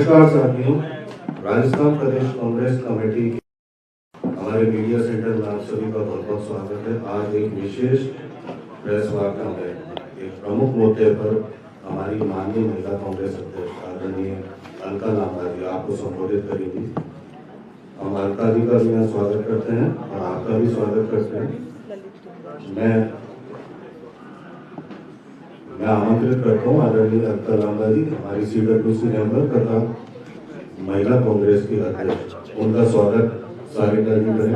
नमस्कार साथियों, राजस्थान प्रदेश कांग्रेस कमेटी के हमारे मीडिया सेंटर में आप सभी का बहुत बहुत स्वागत है। आज एक विशेष प्रेस वार्ता में एक प्रमुख मुद्दे पर हमारी माननीय महिला कांग्रेस अध्यक्ष आदरणीय अलका लांबा जी आपको संबोधित करेंगी। हम अलका जी का भी यहाँ स्वागत करते हैं और आपका भी स्वागत करते हैं। मैं आमंत्रित करता हूँ आदरणीय अलका लांबा जी, हमारी CWC मेंबर तथा महिला कांग्रेस की अध्यक्ष, उनका स्वागत सारिका जी करें।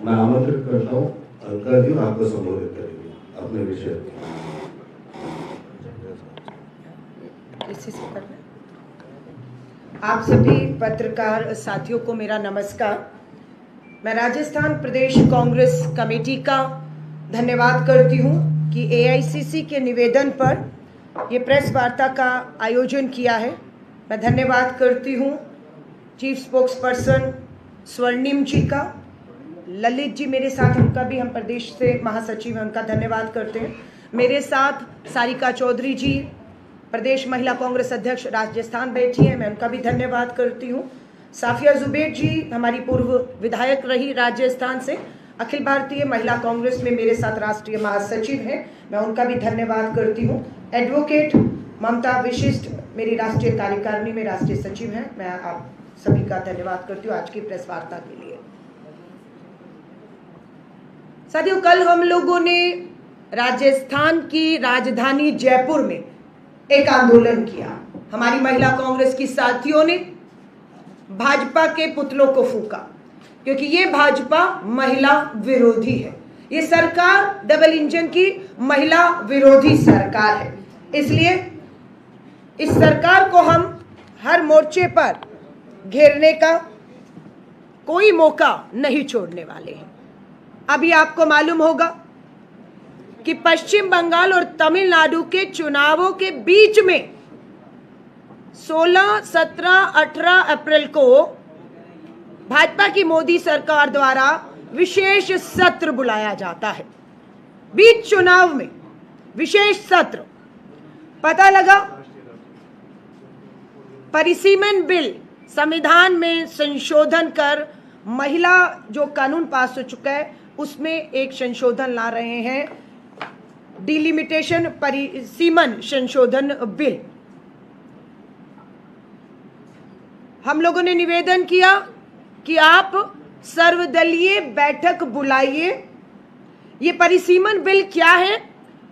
मैं आमंत्रित करता हूँ अलका जी आपको संबोधित करेंगे अपने विषय। आप सभी पत्रकार साथियों को मेरा नमस्कार। मैं राजस्थान प्रदेश कांग्रेस कमेटी का धन्यवाद करती हूं कि AICC के निवेदन पर ये प्रेस वार्ता का आयोजन किया है। मैं धन्यवाद करती हूं चीफ स्पोक्स पर्सन स्वर्णिम जी का, ललित जी मेरे साथ, उनका भी, हम प्रदेश से महासचिव हैं, उनका धन्यवाद करते हैं। मेरे साथ सारिका चौधरी जी, प्रदेश महिला कांग्रेस अध्यक्ष राजस्थान बैठी हैं, मैं उनका भी धन्यवाद करती हूँ। साफिया जुबैर जी हमारी पूर्व विधायक रही राजस्थान से, अखिल भारतीय महिला कांग्रेस में मेरे साथ राष्ट्रीय महासचिव हैं, मैं उनका भी धन्यवाद करती हूँ। एडवोकेट ममता विशिष्ट मेरी राष्ट्रीय कार्यकारिणी में राष्ट्रीय सचिव हैं, मैं आप सभी का धन्यवाद करती हूँ आज की प्रेस वार्ता के लिए। साथियों, कल हम लोगों ने राजस्थान की राजधानी जयपुर में एक आंदोलन किया। हमारी महिला कांग्रेस की साथियों ने भाजपा के पुतलों को फूंका, क्योंकि ये भाजपा महिला विरोधी है। ये सरकार डबल इंजन की महिला विरोधी सरकार है। इसलिए इस सरकार को हम हर मोर्चे पर घेरने का कोई मौका नहीं छोड़ने वाले हैं। अभी आपको मालूम होगा कि पश्चिम बंगाल और तमिलनाडु के चुनावों के बीच में 16, 17, 18 अप्रैल को भाजपा की मोदी सरकार द्वारा विशेष सत्र बुलाया जाता है। बीच चुनाव में विशेष सत्र, पता लगा परिसीमन बिल, संविधान में संशोधन कर महिला जो कानून पास हो चुका है उसमें एक संशोधन ला रहे हैं, डिलिमिटेशन परिसीमन संशोधन बिल। हम लोगों ने निवेदन किया कि आप सर्वदलीय बैठक बुलाइए, ये परिसीमन बिल क्या है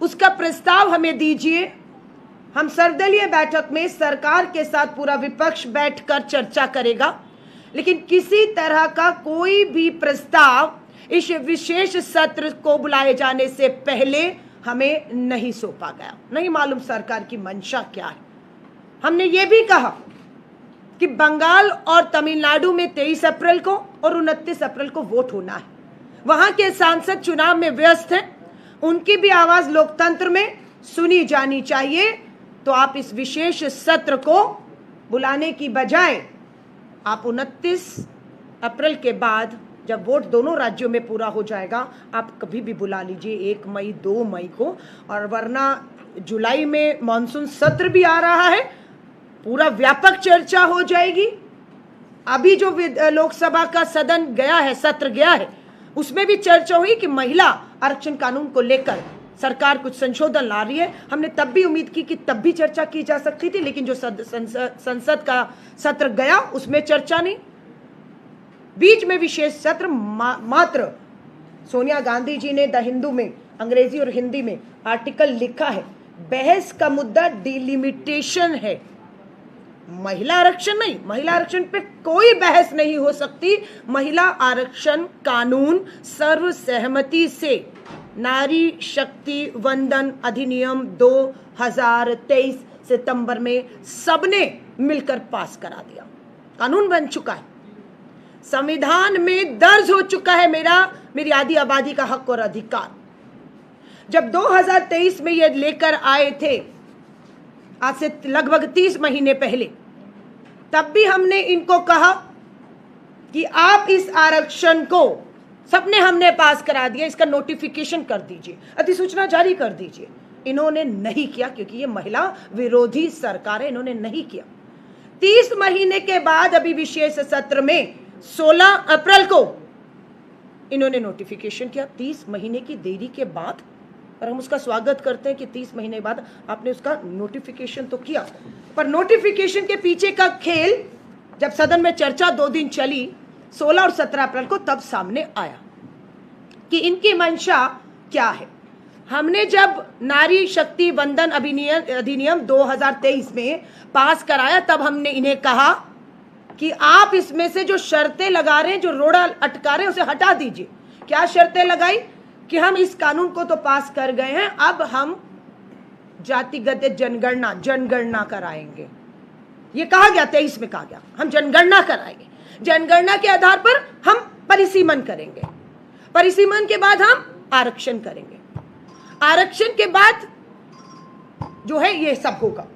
उसका प्रस्ताव हमें दीजिए। हम सर्वदलीय बैठक में सरकार के साथ पूरा विपक्ष बैठकर चर्चा करेगा, लेकिन किसी तरह का कोई भी प्रस्ताव इस विशेष सत्र को बुलाए जाने से पहले हमें नहीं सौंपा गया। नहीं मालूम सरकार की मंशा क्या है। हमने ये भी कहा कि बंगाल और तमिलनाडु में 23 अप्रैल को और 29 अप्रैल को वोट होना है। वहां के सांसद चुनाव में व्यस्त हैं, उनकी भी आवाज लोकतंत्र में सुनी जानी चाहिए। तो आप इस विशेष सत्र को बुलाने की बजाय आप 29 अप्रैल के बाद, जब वोट दोनों राज्यों में पूरा हो जाएगा, आप कभी भी बुला लीजिए, 1 मई 2 मई को। और वरना जुलाई में मानसून सत्र भी आ रहा है, पूरा व्यापक चर्चा हो जाएगी। अभी जो लोकसभा का सदन गया है, सत्र गया है, उसमें भी चर्चा हुई कि महिला आरक्षण कानून को लेकर सरकार कुछ संशोधन ला रही है। हमने तब भी उम्मीद की कि तब भी चर्चा की जा सकती थी, लेकिन जो संसद का सत्र गया उसमें चर्चा नहीं। बीच में विशेष सत्र मात्र सोनिया गांधी जी ने द हिंदू में अंग्रेजी और हिंदी में आर्टिकल लिखा है, बहस का मुद्दा डिलिमिटेशन है, महिला आरक्षण नहीं। महिला आरक्षण पे कोई बहस नहीं हो सकती। महिला आरक्षण कानून सर्वसहमति से नारी शक्ति वंदन अधिनियम 2023 सितंबर में सबने मिलकर पास करा दिया, कानून बन चुका है, संविधान में दर्ज हो चुका है मेरी आदि आबादी का हक और अधिकार। जब 2023 में ये लेकर आए थे, आज से लगभग 30 महीने पहले, तब भी हमने इनको कहा कि आप इस आरक्षण को सबने हमने पास करा दिया, इसका नोटिफिकेशन कर दीजिए, अधिसूचना जारी कर दीजिए। इन्होंने नहीं किया, क्योंकि ये महिला विरोधी सरकार है, इन्होंने नहीं किया। 30 महीने के बाद अभी विशेष सत्र में 16 अप्रैल को इन्होंने नोटिफिकेशन किया। 30 महीने की देरी के बाद, और हम उसका स्वागत करते हैं कि 30 महीने बाद आपने उसका नोटिफिकेशन तो किया, पर नोटिफिकेशन के पीछे का खेल जब सदन में चर्चा 2 दिन चली 16 और 17 अप्रैल को, तब सामने आया कि इनकी मंशा क्या है। हमने जब नारी शक्ति वंदन अधिनियम 2023 में पास कराया, तब हमने इन्हें कहा कि आप इसमें से जो शर्तें लगा रहे हैं, जो रोड़ा अटका रहे हैं, उसे हटा दीजिए। क्या शर्तें लगाई कि हम इस कानून को तो पास कर गए हैं, अब हम जातिगत जनगणना कराएंगे। ये कहा गया 23 में, कहा गया हम जनगणना कराएंगे, जनगणना के आधार पर हम परिसीमन करेंगे, परिसीमन के बाद हम आरक्षण करेंगे, आरक्षण के बाद जो है ये सब होगा।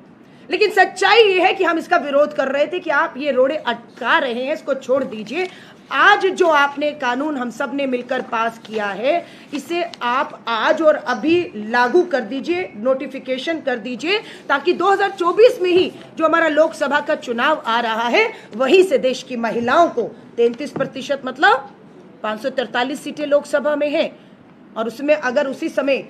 लेकिन सच्चाई ये है कि हम इसका विरोध कर रहे थे कि आप ये रोड़े अटका रहे हैं, इसको छोड़ दीजिए। आज जो आपने कानून हम सब ने मिलकर पास किया है, इसे आप आज और अभी लागू कर दीजिए, नोटिफिकेशन कर दीजिए, ताकि 2024 में ही जो हमारा लोकसभा का चुनाव आ रहा है, वहीं से देश की महिलाओं को 33% मतलब 543 सीटें लोकसभा में हैं, और उसमें अगर उसी समय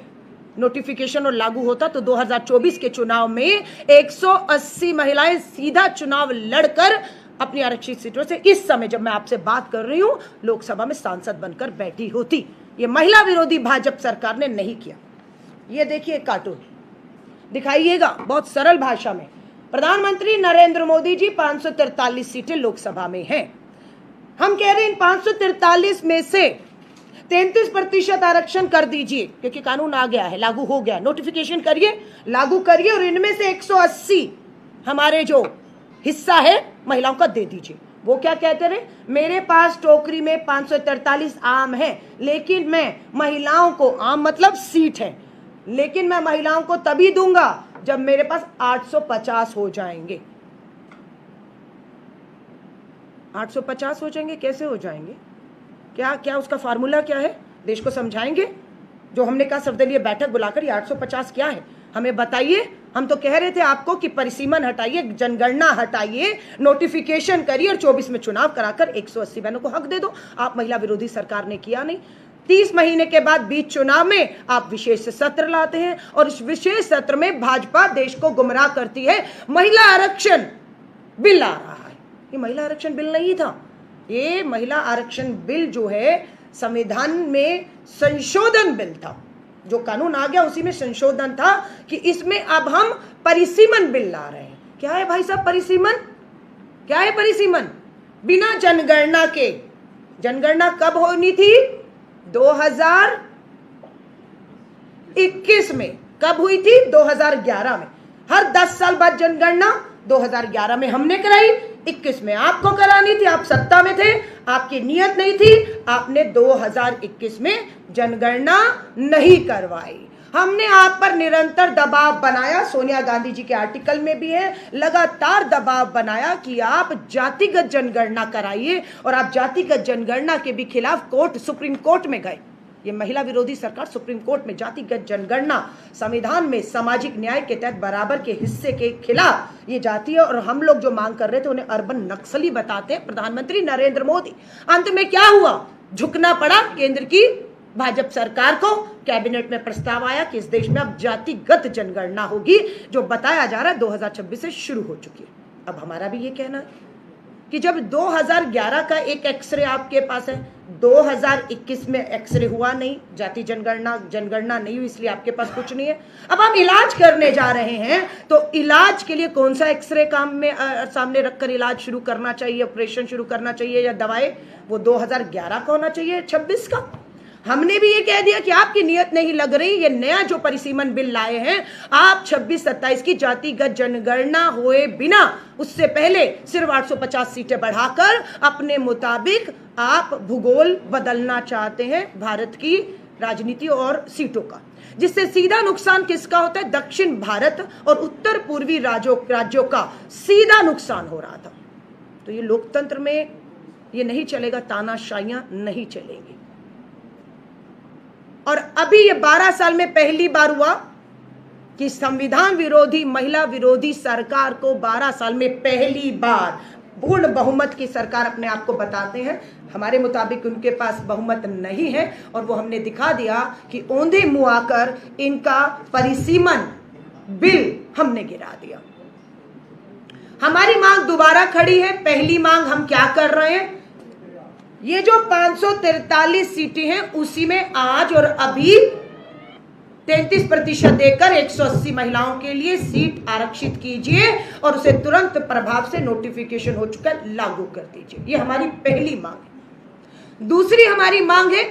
नोटिफिकेशन और लागू होता तो 2024 के चुनाव में 180 महिलाएं सीधा चुनाव लड़कर अपनी आरक्षित सीटों से इस समय जब मैं आपसे बात कर रही हूं लोकसभा में सांसद बनकर बैठी होती। ये महिला विरोधी भाजपा सरकार ने नहीं किया। ये देखिए कार्टून दिखाइएगा बहुत सरल भाषा में। प्रधानमंत्री नरेंद्र मोदी जी 543 सीटें लोकसभा में हैं। हम कह रहे हैं इन 543 में से 33% आरक्षण कर दीजिए, क्योंकि कानून आ गया है, लागू हो गया, नोटिफिकेशन करिए, लागू करिए, और इनमें से 180 हमारे जो हिस्सा है महिलाओं का दे दीजिए। वो क्या कहते रहे, मेरे पास टोकरी में 543 आम है, लेकिन मैं महिलाओं को, आम मतलब सीट है, लेकिन मैं महिलाओं को तभी दूंगा जब मेरे पास 850 हो जाएंगे। 850 हो जाएंगे, कैसे हो जाएंगे, क्या क्या उसका फार्मूला क्या है, देश को समझाएंगे। जो हमने कहा सर्वदलीय बैठक बुलाकर ये 850 क्या है हमें बताइए। हम तो कह रहे थे आपको कि परिसीमन हटाइए, जनगणना हटाइए, नोटिफिकेशन करिए और 24 में चुनाव कराकर 180 बहनों को हक दे दो। आप महिला विरोधी सरकार ने किया नहीं। 30 महीने के बाद बीच चुनाव में आप विशेष सत्र लाते हैं, और इस विशेष सत्र में भाजपा देश को गुमराह करती है। महिला आरक्षण बिल आ रहा है, ये महिला आरक्षण बिल नहीं था। ये महिला आरक्षण बिल जो है संविधान में संशोधन बिल था। जो कानून आ गया उसी में संशोधन था कि इसमें अब हम परिसीमन बिल ला रहे हैं। क्या है भाई साहब परिसीमन, क्या है परिसीमन? बिना जनगणना के, जनगणना कब होनी थी? 2021 में। कब हुई थी? 2011 में। हर 10 साल बाद जनगणना। 2011 में हमने कराई, 21 में आपको करानी थी, आप सत्ता में थे, आपकी नियत नहीं थी, आपने 2021 में जनगणना नहीं करवाई। हमने आप पर निरंतर दबाव बनाया, सोनिया गांधी जी के आर्टिकल में भी है, लगातार दबाव बनाया कि आप जातिगत जनगणना कराइए, और आप जातिगत जनगणना के भी खिलाफ सुप्रीम कोर्ट में गए। ये महिला विरोधी सरकार सुप्रीम कोर्ट में जातिगत जनगणना, संविधान में सामाजिक न्याय के तहत बराबर के हिस्से के खिलाफ ये जाती है। और हम लोग जो मांग कर रहे थे उन्हें अर्बन नक्सली बताते हैं प्रधानमंत्री नरेंद्र मोदी। अंत में क्या हुआ? झुकना पड़ा केंद्र की भाजपा सरकार को। कैबिनेट में प्रस्ताव आया कि इस देश में अब जातिगत जनगणना होगी, जो बताया जा रहा है 2026 से शुरू हो चुकी है। अब हमारा भी ये कहना है कि जब 2011 का एक एक्सरे आपके पास है, 2021 में एक्सरे हुआ नहीं, जाति जनगणना नहीं हुई, इसलिए आपके पास कुछ नहीं है। अब हम इलाज करने जा रहे हैं, तो इलाज के लिए कौन सा एक्सरे काम में सामने रखकर इलाज शुरू करना चाहिए, ऑपरेशन शुरू करना चाहिए या दवाएं, वो 2011 का होना चाहिए, 26 का। हमने भी ये कह दिया कि आपकी नियत नहीं लग रही। ये नया जो परिसीमन बिल लाए हैं, आप 26-27 की जातिगत जनगणना हुए बिना, उससे पहले सिर्फ 850 सीटें बढ़ाकर अपने मुताबिक आप भूगोल बदलना चाहते हैं भारत की राजनीति और सीटों का, जिससे सीधा नुकसान किसका होता है? दक्षिण भारत और उत्तर पूर्वी राज्यों का सीधा नुकसान हो रहा था। तो ये लोकतंत्र में ये नहीं चलेगा, तानाशाहियां नहीं चलेंगी। और अभी ये 12 साल में पहली बार हुआ कि संविधान विरोधी, महिला विरोधी सरकार को 12 साल में पहली बार पूर्ण बहुमत की सरकार अपने आप को बताते हैं। हमारे मुताबिक उनके पास बहुमत नहीं है और वो हमने दिखा दिया कि औंधे मुंह आकर इनका परिसीमन बिल हमने गिरा दिया। हमारी मांग दोबारा खड़ी है। पहली मांग हम क्या कर रहे हैं, ये जो 543 सीटें हैं उसी में आज और अभी 33% देकर 180 महिलाओं के लिए सीट आरक्षित कीजिए और उसे तुरंत प्रभाव से नोटिफिकेशन हो चुका है लागू कर दीजिए। ये हमारी पहली मांग है। दूसरी हमारी मांग है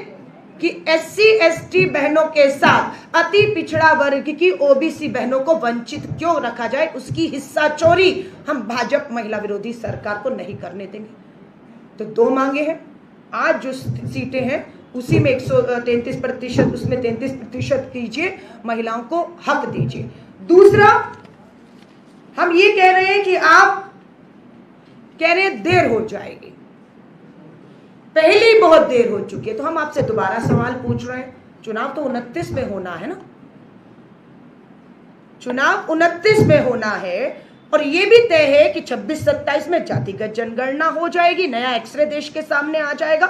कि SC ST बहनों के साथ अति पिछड़ा वर्ग की OBC बहनों को वंचित क्यों रखा जाए, उसकी हिस्सा चोरी हम भाजपा महिला विरोधी सरकार को नहीं करने देंगे। तो दो मांगे हैं। आज जो सीटें हैं उसी में 133%, उसमें 33% कीजिए, महिलाओं को हक दीजिए। दूसरा, हम ये कह रहे हैं कि आप कह रहे हैं देर हो जाएगी, पहले ही बहुत देर हो चुकी है, तो हम आपसे दोबारा सवाल पूछ रहे हैं। चुनाव तो 29 में होना है ना, चुनाव 29 में होना है और ये भी तय है कि 26-27 में जातिगत जनगणना हो जाएगी, नया एक्सरे देश के सामने आ जाएगा।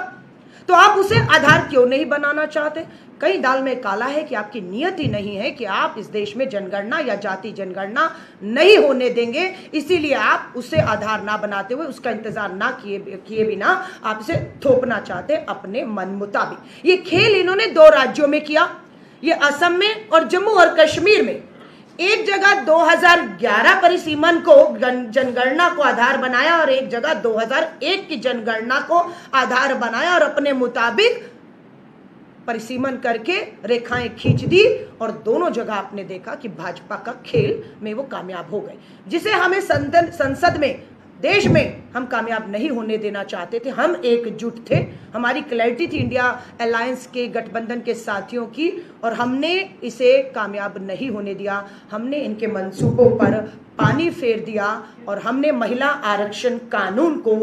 तो आप उसे आधार क्यों नहीं बनाना चाहते? कई दाल में काला है कि आपकी नियत ही नहीं है कि आप इस देश में जनगणना या जाति जनगणना नहीं होने देंगे, इसीलिए आप उसे आधार ना बनाते हुए, उसका इंतजार ना किए बिना आप इसे थोपना चाहते अपने मन मुताबिक। ये खेल इन्होंने 2 राज्यों में किया, ये असम में और जम्मू और कश्मीर में। एक जगह 2011 परिसीमन को जनगणना को आधार बनाया और एक जगह 2001 की जनगणना को आधार बनाया और अपने मुताबिक परिसीमन करके रेखाएं खींच दी और दोनों जगह आपने देखा कि भाजपा का खेल में वो कामयाब हो गए, जिसे हमें संसद में, देश में हम कामयाब नहीं होने देना चाहते थे। हम एकजुट थे, हमारी क्लैरिटी थी इंडिया अलायंस के गठबंधन के साथियों की, और हमने इसे कामयाब नहीं होने दिया। हमने इनके मंसूबों पर पानी फेर दिया और हमने महिला आरक्षण कानून को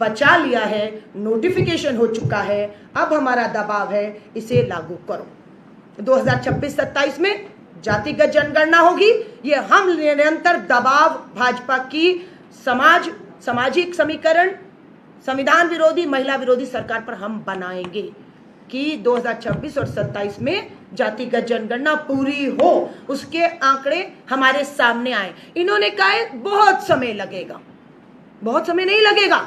बचा लिया है, नोटिफिकेशन हो चुका है। अब हमारा दबाव है, इसे लागू करो। 2026-27 में जातिगत जनगणना होगी, ये हम निरंतर दबाव भाजपा की सामाजिक समीकरण, संविधान विरोधी, महिला विरोधी सरकार पर हम बनाएंगे कि 2026 और 27 में जातिगत जनगणना पूरी हो, उसके आंकड़े हमारे सामने आए। इन्होंने कहा बहुत समय लगेगा, बहुत समय नहीं लगेगा।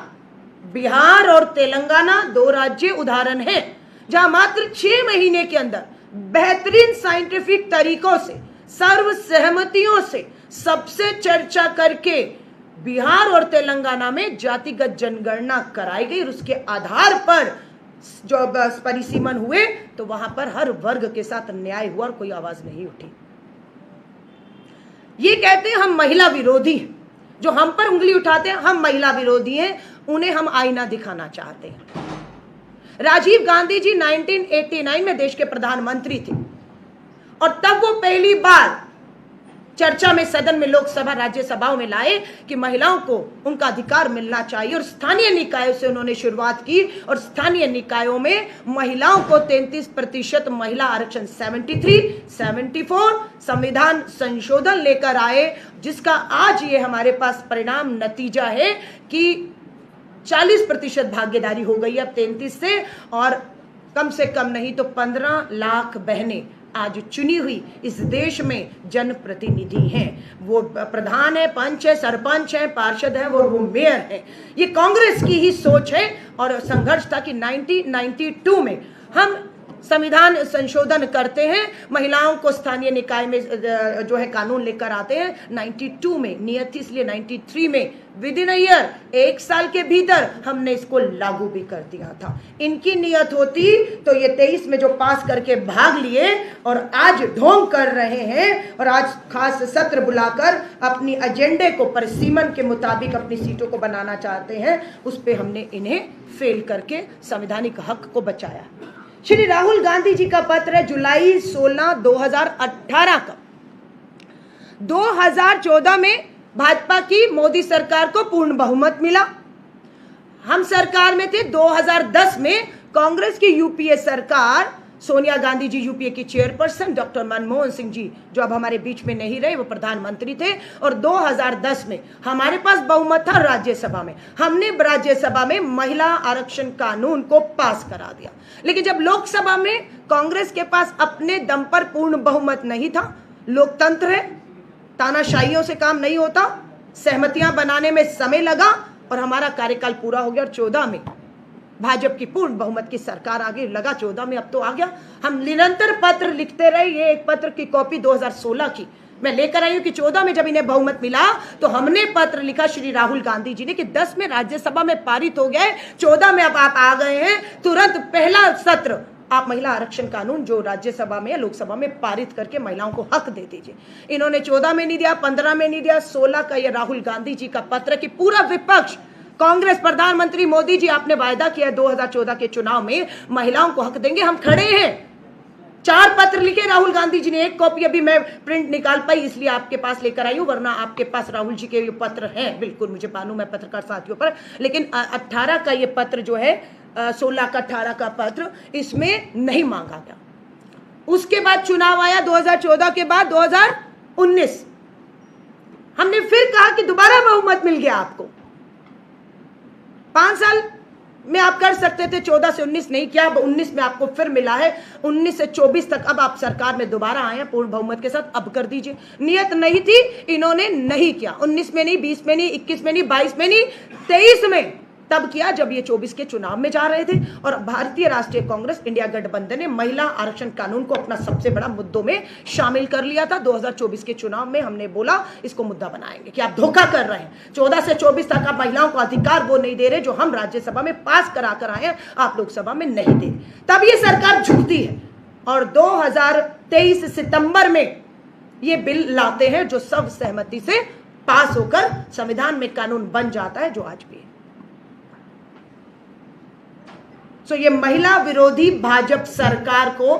बिहार और तेलंगाना 2 राज्य उदाहरण हैं जहां मात्र 6 महीने के अंदर बेहतरीन साइंटिफिक तरीकों से, सर्व सहमतियों से, सबसे चर्चा करके बिहार और तेलंगाना में जातिगत जनगणना कराई गई और उसके आधार पर जो परिसीमन हुए तो वहां पर हर वर्ग के साथ न्याय हुआ और कोई आवाज नहीं उठी। ये कहते हैं हम महिला विरोधी, जो हम पर उंगली उठाते हैं हम महिला विरोधी हैं, उन्हें हम आईना दिखाना चाहते हैं। राजीव गांधी जी 1989 में देश के प्रधानमंत्री थे और तब वो पहली बार चर्चा में सदन में, लोकसभा, राज्यसभाओं में लाए कि महिलाओं को उनका अधिकार मिलना चाहिए और स्थानीय निकायों से उन्होंने शुरुआत की और स्थानीय निकायों में महिलाओं को 33% महिला आरक्षण 73, 74 संविधान संशोधन लेकर आए, जिसका आज ये हमारे पास परिणाम नतीजा है कि 40% भागीदारी हो गई अब 33 से, और कम से कम नहीं तो 15 लाख बहनें आज चुनी हुई इस देश में जनप्रतिनिधि हैं। वो प्रधान है, पंच है, सरपंच है, पार्षद है, वो मेयर है। ये कांग्रेस की ही सोच है और संघर्ष था कि 1992 में हम संविधान संशोधन करते हैं, महिलाओं को स्थानीय निकाय में जो है कानून लेकर आते हैं। 92 में नियत थी, इसलिए 93 में विद इन अ ईयर, 1 साल के भीतर हमने इसको लागू भी कर दिया था। इनकी नियत होती तो ये 23 में जो पास करके भाग लिए और आज ढोंग कर रहे हैं और आज खास सत्र बुलाकर अपनी एजेंडे को परिसीमन के मुताबिक अपनी सीटों को बनाना चाहते हैं, उस पर हमने इन्हें फेल करके संवैधानिक हक को बचाया। श्री राहुल गांधी जी का पत्र है जुलाई 16, 2018 का। 2014 में भाजपा की मोदी सरकार को पूर्ण बहुमत मिला, हम सरकार में थे। 2010 में कांग्रेस की यूपीए सरकार सोनिया गांधी जी यूपीए की चेयरपर्सन, डॉक्टर मनमोहन सिंह जी जो अब हमारे बीच में नहीं रहे, वो प्रधानमंत्री थे, और 2010 में हमारे पास बहुमत था राज्यसभा में, हमने राज्यसभा में महिला आरक्षण कानून को पास करा दिया। लेकिन जब लोकसभा में कांग्रेस के पास अपने दम पर पूर्ण बहुमत नहीं था, लोकतंत्र है, तानाशाहियों से काम नहीं होता, सहमतियां बनाने में समय लगा और हमारा कार्यकाल पूरा हो गया और 14 में भाजपा की पूर्ण बहुमत की सरकार आगे लगा, 14 में अब तो आ गया। हम निरंतर पत्र लिखते रहे, ये एक पत्र की कॉपी 2016 की मैं लेकर आई हूं कि 14 में जब इन्हें बहुमत मिला तो हमने पत्र लिखा श्री राहुल गांधी जी ने कि 10 में राज्यसभा में पारित हो गया है, 14 में अब आप आ गए हैं, तुरंत पहला सत्र आप महिला आरक्षण कानून जो राज्यसभा में या लोकसभा में पारित करके महिलाओं को हक दे दीजिए। इन्होंने 14 में नहीं दिया, 15 में नहीं दिया, 16 का ये राहुल गांधी जी का पत्र कि पूरा विपक्ष, कांग्रेस, प्रधानमंत्री मोदी जी आपने वायदा किया 2014 के चुनाव में महिलाओं को हक देंगे, हम खड़े हैं। 4 पत्र लिखे राहुल गांधी जी ने, एक कॉपी अभी मैं प्रिंट निकाल पाई इसलिए आपके पास लेकर आई हूं, वरना आपके पास राहुल जी के ये पत्र हैं, बिल्कुल मुझे मालूम है पत्रकार साथियों पर। लेकिन 18 का ये पत्र जो है, 16 का 18 का पत्र, इसमें नहीं मांगा गया। उसके बाद चुनाव आया 2014 के बाद 2019, हमने फिर कहा कि दोबारा बहुमत मिल गया आपको, 5 साल में आप कर सकते थे, 14 से 19 नहीं किया, अब 19 में आपको फिर मिला है, 19 से 24 तक अब आप सरकार में दोबारा आए हैं पूर्ण बहुमत के साथ, अब कर दीजिए। नियत नहीं थी, इन्होंने नहीं किया, 19 में नहीं, 20 में नहीं, 21 में नहीं, 22 में नहीं, 23 में तब किया जब ये 24 के चुनाव में जा रहे थे। और भारतीय राष्ट्रीय कांग्रेस इंडिया गठबंधन ने महिला आरक्षण कानून को अपना सबसे बड़ा मुद्दों में शामिल कर लिया था। 2024 के चुनाव में हमने बोला इसको मुद्दा बनाएंगे कि आप धोखा कर रहे हैं, 14 से 24 तक आप महिलाओं को अधिकार वो नहीं दे रहे जो हम राज्यसभा में पास करा कर आए हैं, आप लोकसभा में नहीं दे। तब ये सरकार झुकती है और 2023 सितंबर में ये बिल लाते हैं जो सब सहमति से पास होकर संविधान में कानून बन जाता है, जो आज भी है। तो ये महिला विरोधी भाजपा सरकार को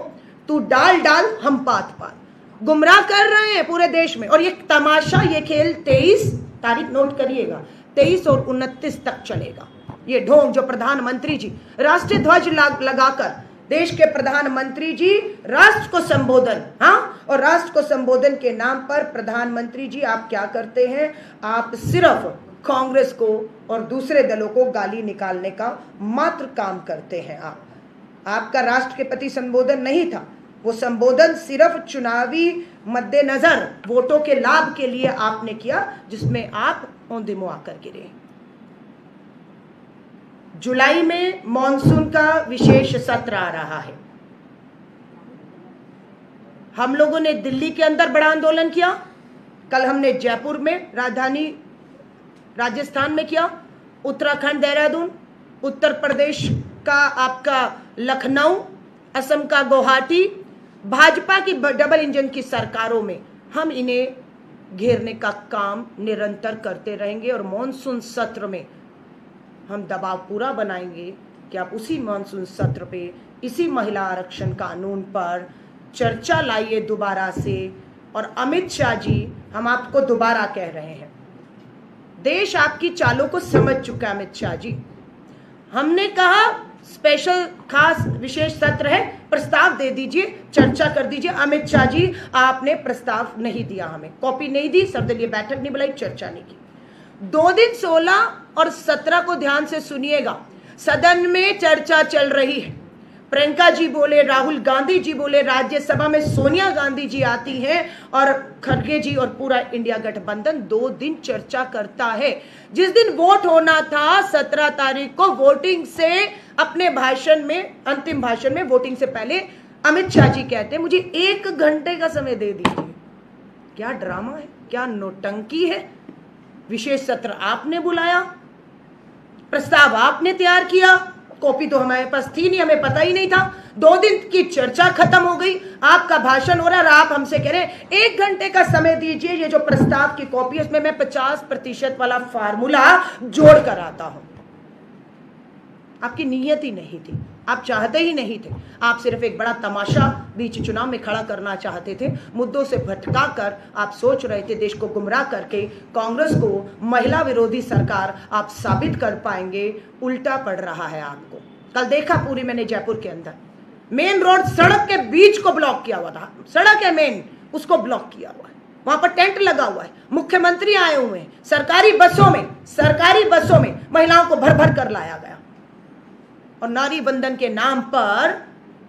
तू डाल डाल हम पात पात गुमराह कर रहे हैं पूरे देश में। और ये तमाशा, ये खेल 23 तारीख नोट करिएगा, 23 और 29 तक चलेगा। ये ढोंग जो प्रधानमंत्री जी राष्ट्रीय ध्वज लगाकर, देश के प्रधानमंत्री जी राष्ट्र को संबोधन, हाँ, और राष्ट्र को संबोधन के नाम पर प्रधानमंत्री जी आप क्या करते हैं, आप सिर्फ कांग्रेस को और दूसरे दलों को गाली निकालने का मात्र काम करते हैं। आपका राष्ट्र के प्रति संबोधन नहीं था, वो संबोधन सिर्फ चुनावी मद्देनजर वोटों के लाभ के लिए आपने किया, जिसमें आप औंधे मुंह आकर गिरे। जुलाई में मॉनसून का विशेष सत्र आ रहा है। हम लोगों ने दिल्ली के अंदर बड़ा आंदोलन किया, कल हमने जयपुर में, राजधानी राजस्थान में किया, उत्तराखंड देहरादून, उत्तर प्रदेश का आपका लखनऊ, असम का गुवाहाटी, भाजपा की डबल इंजन की सरकारों में हम इन्हें घेरने का काम निरंतर करते रहेंगे। और मॉनसून सत्र में हम दबाव पूरा बनाएंगे कि आप उसी मॉनसून सत्र पे इसी महिला आरक्षण कानून पर चर्चा लाइए दोबारा से। और अमित शाह जी, हम आपको दोबारा कह रहे हैं, देश आपकी चालों को समझ चुका है अमित शाह जी। हमने कहा स्पेशल खास विशेष सत्र है, प्रस्ताव दे दीजिए, चर्चा कर दीजिए। अमित शाह जी आपने प्रस्ताव नहीं दिया, हमें कॉपी नहीं दी, सर्वदलीय बैठक नहीं बुलाई, चर्चा नहीं की। 2 दिन 16 और 17 को ध्यान से सुनिएगा, सदन में चर्चा चल रही है। प्रियंका जी बोले, राहुल गांधी जी बोले, राज्यसभा में सोनिया गांधी जी आती हैं और खड़गे जी और पूरा इंडिया गठबंधन 2 दिन चर्चा करता है। जिस दिन वोट होना था 17 तारीख को, वोटिंग से अपने भाषण में, अंतिम भाषण में, वोटिंग से पहले अमित शाह जी कहते हैं मुझे 1 घंटे का समय दे दीजिए। क्या ड्रामा है, क्या नौटंकी है। विशेष सत्र आपने बुलाया, प्रस्ताव आपने तैयार किया, कॉपी तो हमारे पास थी नहीं, हमें पता ही नहीं था। 2 दिन की चर्चा खत्म हो गई, आपका भाषण हो रहा है, आप हमसे कह रहे हैं 1 घंटे का समय दीजिए। ये जो प्रस्ताव की कॉपी है उसमें मैं 50% वाला फार्मूला जोड़ कर आता हूं। आपकी नीयत ही नहीं थी, आप चाहते ही नहीं थे, आप सिर्फ एक बड़ा तमाशा बीच चुनाव में खड़ा करना चाहते थे। मुद्दों से भटका कर आप सोच रहे थे देश को गुमराह करके कांग्रेस को महिला विरोधी सरकार आप साबित कर पाएंगे। उल्टा पड़ रहा है आपको। कल देखा पूरी मैंने जयपुर के अंदर, मेन रोड, सड़क के बीच को ब्लॉक किया हुआ था, सड़क है मेन, उसको ब्लॉक किया हुआ है, वहां पर टेंट लगा हुआ है, मुख्यमंत्री आए हुए हैं, सरकारी बसों में महिलाओं को भर भर कर लाया गया और नारी बंधन के नाम पर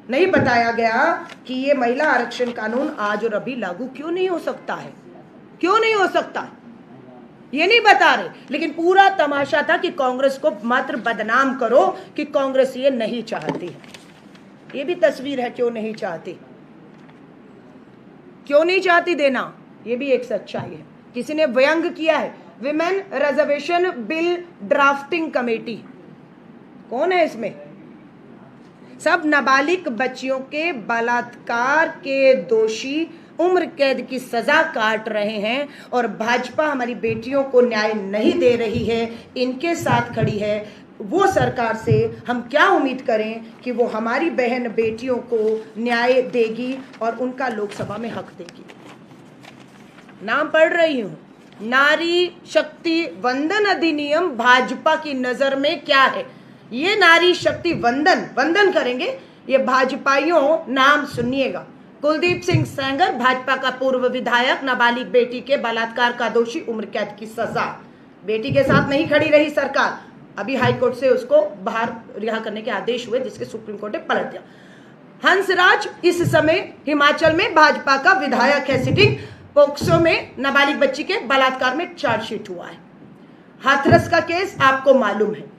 नहीं बताया गया कि ये महिला आरक्षण कानून आज और अभी लागू क्यों नहीं हो सकता है, क्यों नहीं हो सकता है, ये नहीं बता रहे। लेकिन पूरा तमाशा था कि कांग्रेस को मात्र बदनाम करो कि कांग्रेस ये नहीं चाहती है। ये भी तस्वीर है क्यों नहीं चाहती, क्यों नहीं चाहती देना, ये भी एक सच्चाई है। किसी ने व्यंग किया है, women reservation bill drafting committee, कौन है इसमें? सब नाबालिग बच्चियों के बलात्कार के दोषी उम्र कैद की सजा काट रहे हैं और भाजपा हमारी बेटियों को न्याय नहीं दे रही है, इनके साथ खड़ी है। वो सरकार से हम क्या उम्मीद करें कि वो हमारी बहन बेटियों को न्याय देगी और उनका लोकसभा में हक देगी। नाम पढ़ रही हूं, नारी शक्ति वंदन अधिनियम भाजपा की नजर में क्या है? ये नारी शक्ति वंदन करेंगे ये भाजपाइयों, नाम सुनिएगा। कुलदीप सिंह सेंगर, भाजपा का पूर्व विधायक, नाबालिग बेटी के बलात्कार का दोषी, उम्र कैद की सजा। बेटी के साथ नहीं खड़ी रही सरकार, अभी हाईकोर्ट से उसको बाहर रिहा करने के आदेश हुए, जिसके सुप्रीम कोर्ट ने पलट दिया। हंसराज इस समय हिमाचल में भाजपा का विधायक है, सिटिंग, पोक्सो में नाबालिग बच्ची के बलात्कार में चार्जशीट हुआ है। हाथरस का केस आपको मालूम है।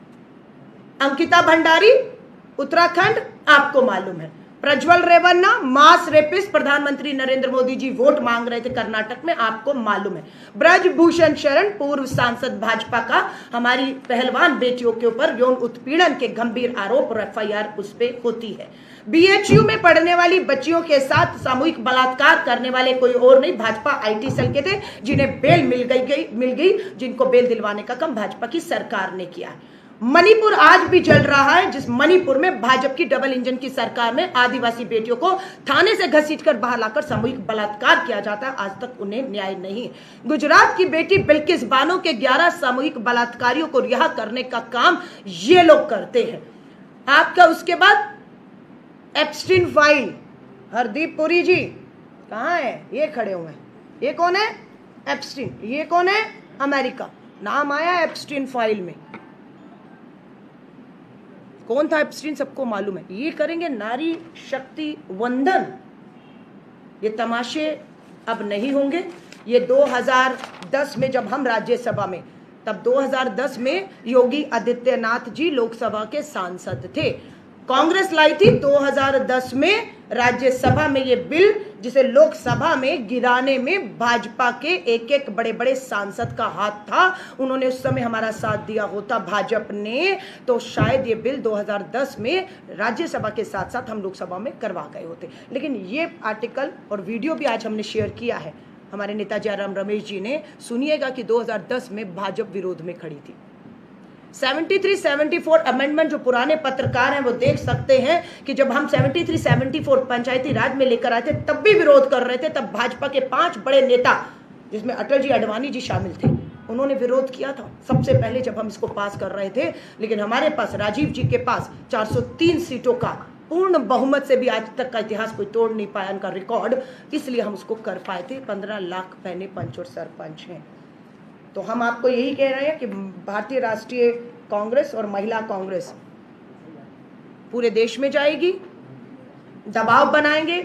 अंकिता भंडारी उत्तराखंड आपको मालूम है। प्रज्वल रेवन्ना मास रेपिस्ट, प्रधानमंत्री नरेंद्र मोदी जी वोट मांग रहे थे कर्नाटक में, आपको मालूम है। ब्रजभूषण शरण पूर्व सांसद भाजपा का, हमारी पहलवान बेटियों के ऊपर यौन उत्पीड़न के गंभीर आरोप और एफआईआर उस पे होती है। बीएचयू में पढ़ने वाली बच्चियों के साथ सामूहिक बलात्कार करने वाले कोई और नहीं, भाजपा आईटी सेल के थे, जिन्हें बेल मिल गई, जिनको बेल दिलवाने का काम भाजपा की सरकार ने किया है। मणिपुर आज भी जल रहा है, जिस मणिपुर में भाजपा की डबल इंजन की सरकार में आदिवासी बेटियों को थाने से घसीटकर बाहर लाकर सामूहिक बलात्कार किया जाता है, आज तक उन्हें न्याय नहीं। गुजरात की बेटी बिल्किस बानो के 11 सामूहिक बलात्कारियों को रिहा करने का काम ये लोग करते हैं। आपका उसके बाद एप्स्टीन फाइल, हरदीप पुरी जी कहाँ है? ये खड़े हुए हैं, ये कौन है? एप्स्टीन। ये कौन है? अमेरिका। नाम आया एप्स्टीन फाइल में, कौन था एप्स्टीन सबको मालूम है। ये करेंगे नारी शक्ति वंदन। ये तमाशे अब नहीं होंगे। ये 2010 में जब हम राज्यसभा में, तब 2010 में योगी आदित्यनाथ जी लोकसभा के सांसद थे, कांग्रेस लाई थी 2010 में राज्यसभा में ये बिल, जिसे लोकसभा में गिराने में भाजपा के एक एक बड़े बड़े सांसद का हाथ था। उन्होंने उस समय हमारा साथ दिया होता भाजपा ने, तो शायद ये बिल 2010 में राज्यसभा के साथ साथ हम लोकसभा में करवा गए होते। लेकिन ये आर्टिकल और वीडियो भी आज हमने शेयर किया है हमारे नेता जयराम रमेश जी ने। सुनिएगा कि 2010 में भाजपा विरोध में खड़ी थी। 73-74 अमेंडमेंट, जो पुराने पत्रकार हैं वो देख सकते हैं कि जब हम 73-74 पंचायती राज में लेकर आए थे, तब भी विरोध कर रहे थे। तब भाजपा के 5 बड़े नेता, जिसमें अटल जी, अडवाणी जी शामिल थे, उन्होंने विरोध किया था सबसे पहले जब हम इसको पास कर रहे थे। लेकिन हमारे पास, राजीव जी के पास 403 सीटों का पूर्ण बहुमत से भी आज तक का इतिहास कोई तोड़ नहीं पाया उनका रिकॉर्ड, इसलिए हम उसको कर पाए थे। 15 लाख पहले पंच और सरपंच हैं। तो हम आपको यही कह रहे हैं कि भारतीय राष्ट्रीय कांग्रेस और महिला कांग्रेस पूरे देश में जाएगी, दबाव बनाएंगे।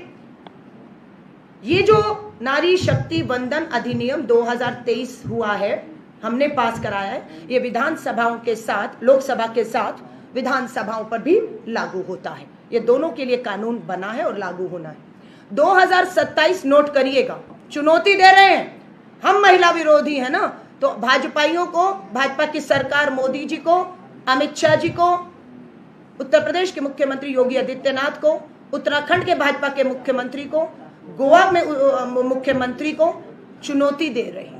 ये जो नारी शक्ति वंदन अधिनियम 2023 हुआ है, हमने पास कराया है, ये विधानसभाओं के साथ, लोकसभा के साथ विधानसभाओं पर भी लागू होता है। ये दोनों के लिए कानून बना है और लागू होना है। 2027 नोट करिएगा, चुनौती दे रहे हैं हम, महिला विरोधी है ना, तो भाजपाइयों को, भाजपा की सरकार, मोदी जी को, अमित शाह जी को, उत्तर प्रदेश के मुख्यमंत्री योगी आदित्यनाथ को, उत्तराखंड के भाजपा के मुख्यमंत्री को, गोवा में मुख्यमंत्री को चुनौती दे रहे हैं।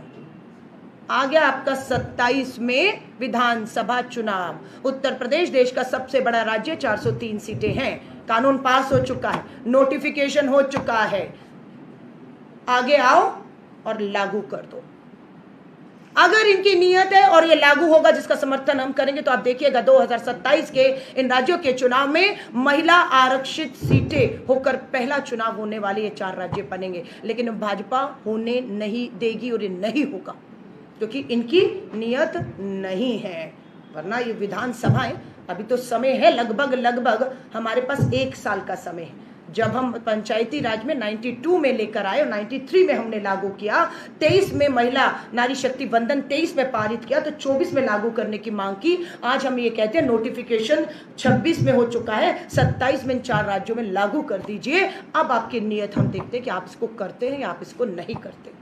आ गया आपका 27 में विधानसभा चुनाव। उत्तर प्रदेश देश का सबसे बड़ा राज्य, 403 सीटें हैं। कानून पास हो चुका है, नोटिफिकेशन हो चुका है। आगे आओ और लागू कर दो। अगर इनकी नीयत है और ये लागू होगा जिसका समर्थन हम करेंगे, तो आप देखिएगा 2027 के इन राज्यों के चुनाव में महिला आरक्षित सीटें होकर पहला चुनाव होने वाले ये 4 राज्य बनेंगे। लेकिन भाजपा होने नहीं देगी और ये नहीं होगा क्योंकि इनकी नीयत नहीं है। वरना ये विधानसभाएं अभी तो समय है, लगभग हमारे पास 1 साल का समय है। जब हम पंचायती राज में 92 में लेकर आए और 93 में हमने लागू किया, 23 में महिला नारी शक्ति वंदन 23 में पारित किया, तो 24 में लागू करने की मांग की। आज हम ये कहते हैं नोटिफिकेशन 26 में हो चुका है, 27 में इन 4 राज्यों में लागू कर दीजिए। अब आपकी नीयत हम देखते हैं कि आप इसको करते हैं या आप इसको नहीं करते।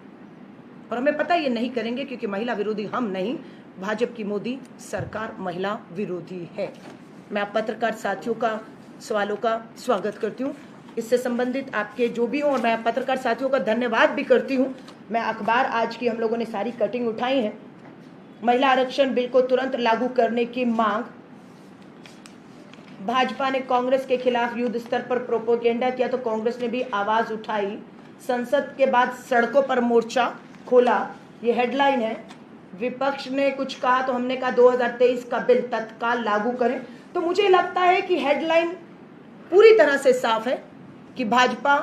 और हमें पता है ये नहीं करेंगे क्योंकि महिला विरोधी हम नहीं, भाजपा की मोदी सरकार महिला विरोधी है। मैं आप पत्रकार साथियों का सवालों का स्वागत करती हूँ, इससे संबंधित आपके जो भी हो, और मैं पत्रकार साथियों का धन्यवाद भी करती हूँ। मैं अखबार आज की हम लोगों ने सारी कटिंग उठाई है। महिला आरक्षण बिल को तुरंत लागू करने की मांग, भाजपा ने कांग्रेस के खिलाफ युद्ध स्तर पर प्रोपोगेंडा किया तो कांग्रेस ने भी आवाज उठाई। संसद के बाद सड़कों पर मोर्चा खोला, ये हेडलाइन है। विपक्ष ने कुछ कहा तो हमने कहा 2023 का बिल तत्काल लागू करें। तो मुझे लगता है कि हेडलाइन पूरी तरह से साफ है कि भाजपा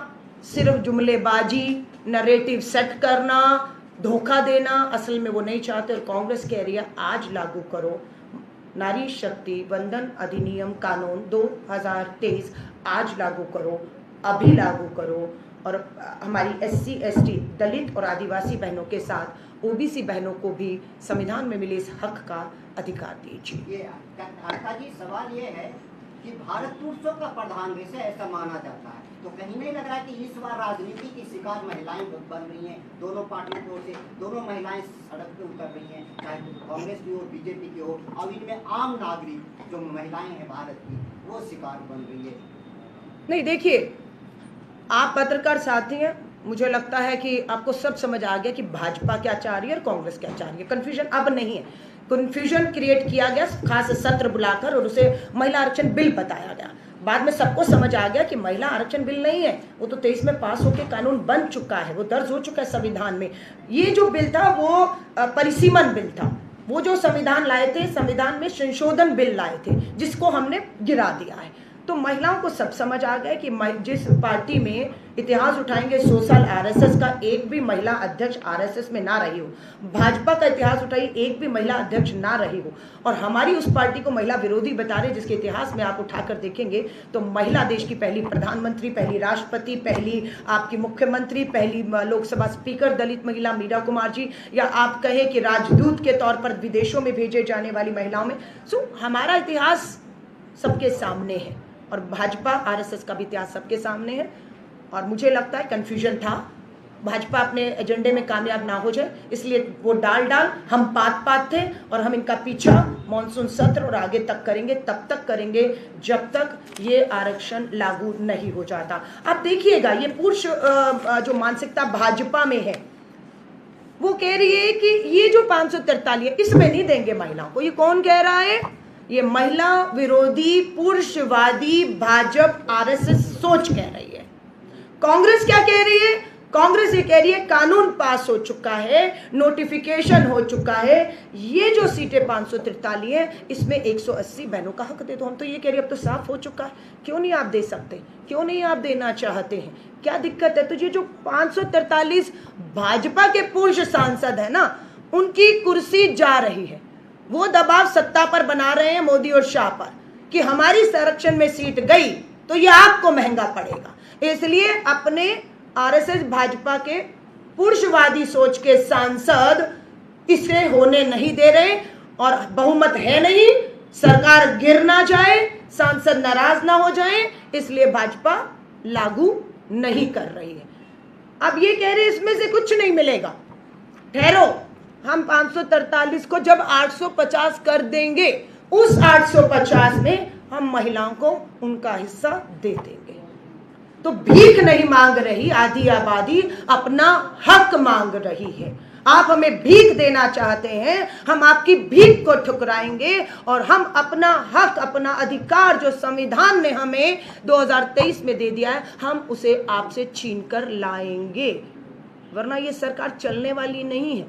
सिर्फ जुमलेबाजी, नरेटिव सेट करना, धोखा देना, असल में वो नहीं चाहते। और कांग्रेस कह रही है आज लागू करो नारी शक्ति वंदन अधिनियम कानून 2023, आज लागू करो, अभी लागू करो। और हमारी SC ST दलित और आदिवासी बहनों के साथ OBC बहनों को भी संविधान में मिले इस हक का अधिकार दीजिए। ये जी सवाल ये है कि भारत पुरुषों का प्रधान देश है, ऐसा माना जाता है, तो कहीं नहीं लग रहा है कि इस बार राजनीति की शिकार महिलाएं बन रही हैं? दोनों पार्टियों की ओर से दोनों महिलाएं सड़क पे उतर रही हैं, चाहे कांग्रेस की हो BJP की हो। अब इनमें आम नागरिक जो महिलाएं हैं भारत की, वो शिकार बन रही है। नहीं, देखिए आप पत्रकार साथी हैं, मुझे लगता है कि आपको सब समझ आ गया कि भाजपा क्या चाह रही है और कांग्रेस क्या चाह रही है। कंफ्यूजन अब नहीं है। कंफ्यूजन क्रिएट किया गया खास सत्र बुलाकर और उसे महिला आरक्षण बिल बताया गया। बाद में सबको समझ आ गया कि महिला आरक्षण बिल नहीं है, वो तो 23 में पास होकर कानून बन चुका है, वो दर्ज हो चुका है संविधान में। ये जो बिल था वो परिसीमन बिल था। वो जो संविधान लाए थे, संविधान में संशोधन बिल लाए थे, जिसको हमने गिरा दिया है। तो महिलाओं को सब समझ आ गया कि जिस पार्टी में इतिहास उठाएंगे 100 साल RSS का, एक भी महिला अध्यक्ष RSS में ना रही हो। भाजपा का इतिहास उठाइए, एक भी महिला अध्यक्ष ना रही हो। और हमारी उस पार्टी को महिला विरोधी बता रहे, जिसके इतिहास में आप उठाकर देखेंगे तो महिला देश की पहली प्रधानमंत्री, पहली राष्ट्रपति, पहली आपकी मुख्यमंत्री, पहली लोकसभा स्पीकर दलित महिला मीरा कुमार जी, या आप कहें कि राजदूत के तौर पर विदेशों में भेजे जाने वाली महिलाओं में। सो हमारा इतिहास सबके सामने है और भाजपा RSS का भी इतिहास सबके सामने है। और मुझे लगता है कंफ्यूजन था, भाजपा अपने एजेंडे में कामयाब ना हो जाए इसलिए वो डाल हम पात थे। और हम इनका पीछा मॉनसून सत्र और आगे तक करेंगे, तब तक करेंगे जब तक ये आरक्षण लागू नहीं हो जाता। अब देखिएगा ये पुरुष जो मानसिकता भाजपा में है, वो कह रही है कि ये जो 543 है इसमें नहीं देंगे महिलाओं को। ये कौन कह रहा है? ये महिला विरोधी पुरुषवादी भाजपा RSS सोच कह रही है। कांग्रेस क्या कह रही है? कांग्रेस ये कह रही है कानून पास हो चुका है, नोटिफिकेशन हो चुका है, ये जो सीटें 543 है इसमें 180 बहनों का हक दे दो। हम तो ये कह रहे हैं अब तो साफ हो चुका है, क्यों नहीं आप दे सकते? क्यों नहीं आप देना चाहते हैं? क्या दिक्कत है? तो ये जो 543 भाजपा के पुरुष सांसद है ना, उनकी कुर्सी जा रही है। वो दबाव सत्ता पर बना रहे हैं मोदी और शाह पर कि हमारी संरक्षण में सीट गई तो ये आपको महंगा पड़ेगा। इसलिए अपने RSS भाजपा के पुरुषवादी सोच के सांसद इसे होने नहीं दे रहे और बहुमत है नहीं, सरकार गिर ना जाए, सांसद नाराज ना हो जाए, इसलिए भाजपा लागू नहीं कर रही है। अब ये कह रहे इसमें से कुछ नहीं मिलेगा। ठहरो, हम 543 को जब 850 कर देंगे, उस 850 में हम महिलाओं को उनका हिस्सा दे देंगे। तो भीख नहीं मांग रही आधी आबादी, अपना हक मांग रही है। आप हमें भीख देना चाहते हैं, हम आपकी भीख को ठुकराएंगे और हम अपना हक, अपना अधिकार जो संविधान ने हमें 2023 में दे दिया है, हम उसे आपसे छीन कर लाएंगे। वरना ये सरकार चलने वाली नहीं है।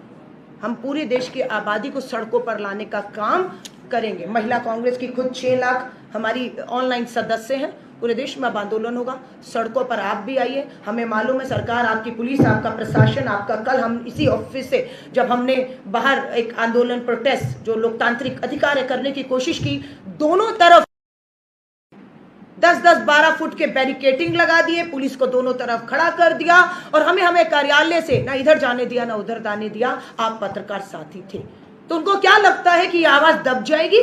हम पूरे देश की आबादी को सड़कों पर लाने का काम करेंगे। महिला कांग्रेस की खुद 6 लाख हमारी ऑनलाइन सदस्य हैं। पूरे देश में अब आंदोलन होगा, सड़कों पर आप भी आइए। हमें मालूम है सरकार, आपकी पुलिस, आपका प्रशासन, आपका कल हम इसी ऑफिस से जब हमने बाहर एक आंदोलन प्रोटेस्ट जो लोकतांत्रिक अधिकार है करने की कोशिश की, दोनों तरफ 10-10, 12 फुट के बैरिकेटिंग लगा दिए, पुलिस को दोनों तरफ खड़ा कर दिया और हमें कार्यालय से ना इधर जाने दिया ना उधर जाने दिया। आप पत्रकार साथी थे, तो उनको क्या लगता है कि ये आवाज दब जाएगी?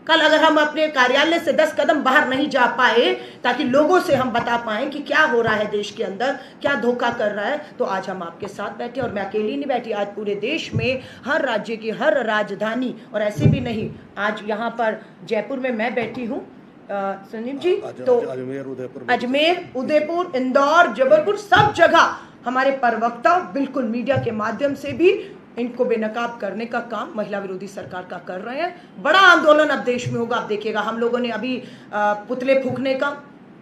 कल अगर हम अपने कार्यालय से 10 कदम बाहर नहीं जा पाए ताकि लोगों से हम बता पाए कि क्या हो रहा है देश के अंदर, क्या धोखा कर रहा है, तो आज हम आपके साथ बैठे। और मैं अकेली नहीं बैठी, आज पूरे देश में हर राज्य की हर राजधानी, और ऐसे भी नहीं, आज यहाँ पर जयपुर में मैं बैठी हूँ संदीप जी, तो अजमेर, उदयपुर, इंदौर, जबलपुर, सब जगह हमारे प्रवक्ता बिल्कुल मीडिया के माध्यम से भी इनको बेनकाब करने का काम महिला विरोधी सरकार का कर रहे हैं। बड़ा आंदोलन अब देश में होगा, आप देखिएगा। हम लोगों ने अभी पुतले फूकने का,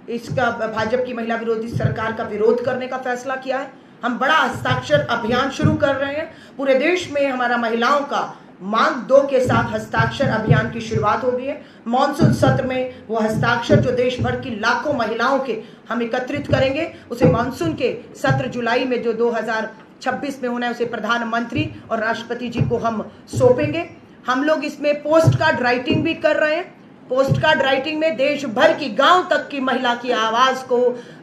इसका भाजपा की महिला विरोधी सरकार का विरोध करने का फैसला किया है। हम बड़ा हस्ताक्षर अभियान शुरू कर रहे हैं। पूरे देश में हमारा महिलाओं का मांग 2 के साथ हस्ताक्षर अभियान की शुरुआत हो गई है। मॉनसून सत्र में वो हस्ताक्षर जो देश भर की लाखों महिलाओं के हम एकत्रित करेंगे, उसे मॉनसून के सत्र जुलाई में जो 2026 में होना है, उसे प्रधानमंत्री और राष्ट्रपति जी को हम सौंपेंगे। हम लोग इसमें पोस्ट कार्ड राइटिंग भी कर रहे हैं। पोस्ट कार्ड राइटिंग में देश भर की गांव तक की महिला की आवाज को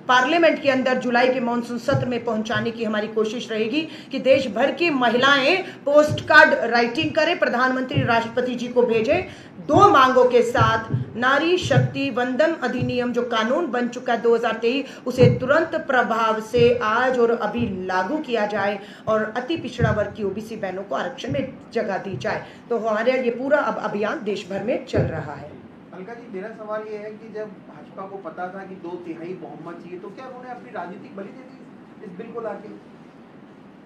पार्लियामेंट के अंदर जुलाई के मॉनसून सत्र में पहुंचाने की हमारी कोशिश रहेगी कि देश भर की महिलाएं पोस्ट कार्ड राइटिंग करें, प्रधानमंत्री राष्ट्रपति जी को भेजें 2 मांगों के साथ। नारी शक्ति वंदन अधिनियम जो कानून बन चुका है 2023, उसे तुरंत प्रभाव से आज और अभी लागू किया जाए और अति पिछड़ा वर्ग की ओबीसी बहनों को आरक्षण में जगह दी जाए। तो हमारे ये पूरा अब अभियान देश भर में चल रहा है। अलका जी, मेरा सवाल ये है कि जब भाजपा को पता था कि 2/3 बहुमत चाहिए, तो क्या उन्होंने अपनी राजनीतिक बलि दे दी इस बिल को लाके?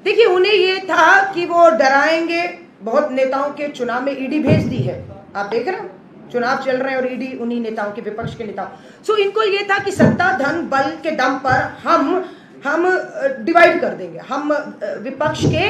देखिए, उन्हें ये था कि वो डराएंगे। बहुत नेताओं के चुनाव में ईडी भेज दी है, आप देख रहे हो, चुनाव चल रहे हैं और ईडी उन्हीं नेताओं के, विपक्ष के नेताओं। सो इनको ये था कि सत्ता धन बल के दम पर हम डिवाइड कर देंगे, हम विपक्ष के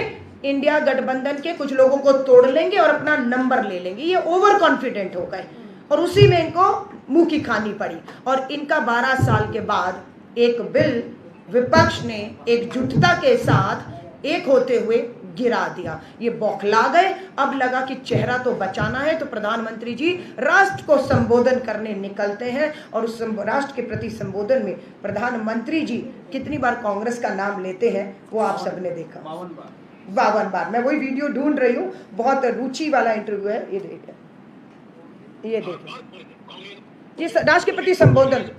इंडिया गठबंधन के कुछ लोगों को तोड़ लेंगे और अपना नंबर ले लेंगे। ये ओवर कॉन्फिडेंट हो गए और उसी में इनको मुंह की खानी पड़ी। और इनका 12 साल के बाद एक बिल विपक्ष ने एकजुटता के साथ एक होते हुए गिरा दिया। ये बौखला गए। अब लगा कि चेहरा तो बचाना है, तो प्रधानमंत्री जी राष्ट्र को संबोधन करने निकलते हैं और उस राष्ट्र के प्रति संबोधन में प्रधानमंत्री जी कितनी बार कांग्रेस का नाम लेते हैं वो आप सबने देखा, 52 बार। मैं वही वीडियो ढूंढ रही हूँ, बहुत रुचि वाला इंटरव्यू है, ये देखिए, ये देखिए, ये राष्ट्र के प्रति संबोधन।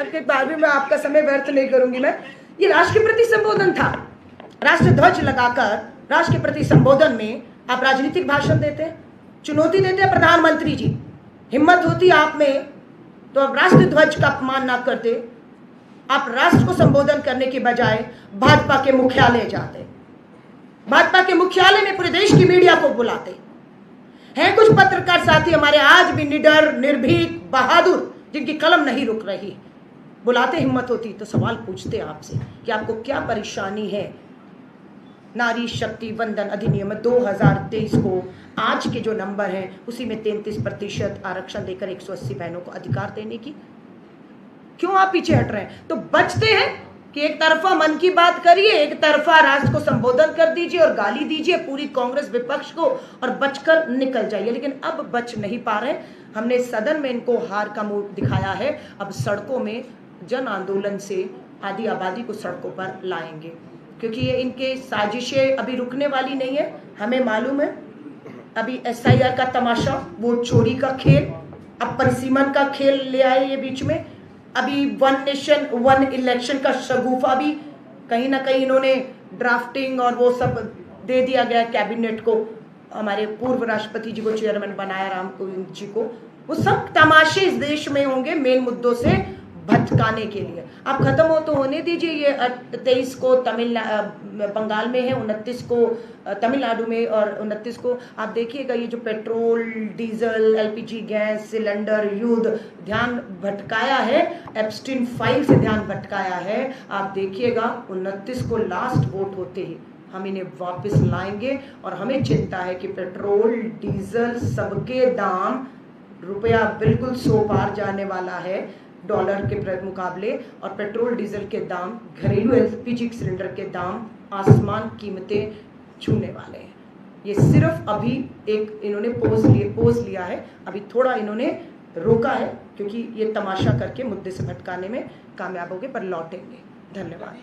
के बाद भी मैं आपका समय व्यर्थ नहीं करूंगी। मैं, ये राष्ट्र के प्रति संबोधन था। राष्ट्र ध्वज लगाकर राष्ट्र के प्रति संबोधन में आप राजनीतिक भाषण देते, चुनौती देते हैं प्रधानमंत्री जी। हिम्मत होती आप में तो आप राष्ट्र ध्वज का अपमान ना करते, आप राष्ट्र को संबोधन करने के बजाय भाजपा के मुख्यालय जाते, भाजपा के मुख्यालय में पूरे देश की मीडिया को बुलाते हैं। कुछ पत्रकार साथी हमारे आज भी निडर, निर्भीक, बहादुर, जिनकी कलम नहीं रुक रही, बुलाते, हिम्मत होती तो सवाल पूछते आपसे कि आपको क्या परेशानी है। नारी शक्ति वंदन अधिनियम 2023 को आज के जो नंबर हैं उसी में 33% आरक्षण देकर 180 बहनों को अधिकार देने की, क्यों आप पीछे हट रहे हैं? तो बचते हैं कि एक तरफा मन की बात करिए, एक तरफा राष्ट्र को संबोधन कर दीजिए और गाली दीजिए पूरी कांग्रेस विपक्ष को और बचकर निकल जाइए। लेकिन अब बच नहीं पा रहे। हमने सदन में इनको हार का मुंह दिखाया है। अब सड़कों में जन आंदोलन से आधी आबादी को सड़कों पर लाएंगे, क्योंकि ये इनके साजिशें अभी रुकने वाली नहीं है। हमें मालूम है अभी SIR का तमाशा, वोट चोरी का खेल, अब परिसीमन का खेल ले आए ये बीच में, अभी 1 नेशन 1 इलेक्शन का शगुफा भी कहीं ना कहीं इन्होंने ड्राफ्टिंग और वो सब दे दिया गया कैबिनेट को, हमारे पूर्व राष्ट्रपति जी को चेयरमैन बनाया, राम कोविंद जी को। वो सब तमाशे इस देश में होंगे मेन मुद्दों से भटकाने के लिए। आप खत्म हो तो होने दीजिए। ये 23 को बंगाल में है, 29 को तमिलनाडु में और 29 को आप देखिएगा। ये जो petrol, diesel, LPG gas cylinder युद्ध ध्यान भटकाया है, एप्स्टीन फाइल से ध्यान भटकाया है। आप देखिएगा 29 को लास्ट वोट होते ही हम इन्हें वापस लाएंगे। और हमें चिंता है कि पेट्रोल, डीजल सबके दाम, रुपया बिल्कुल 100 पार जाने वाला है डॉलर के मुकाबले, और पेट्रोल डीजल के दाम, घरेलू एलपीजी सिलेंडर के दाम आसमान कीमतें छूने वाले हैं। ये सिर्फ अभी एक इन्होंने पोज लिया है, अभी थोड़ा इन्होंने रोका है क्योंकि ये तमाशा करके मुद्दे से भटकाने में कामयाब होंगे, पर लौटेंगे। धन्यवाद।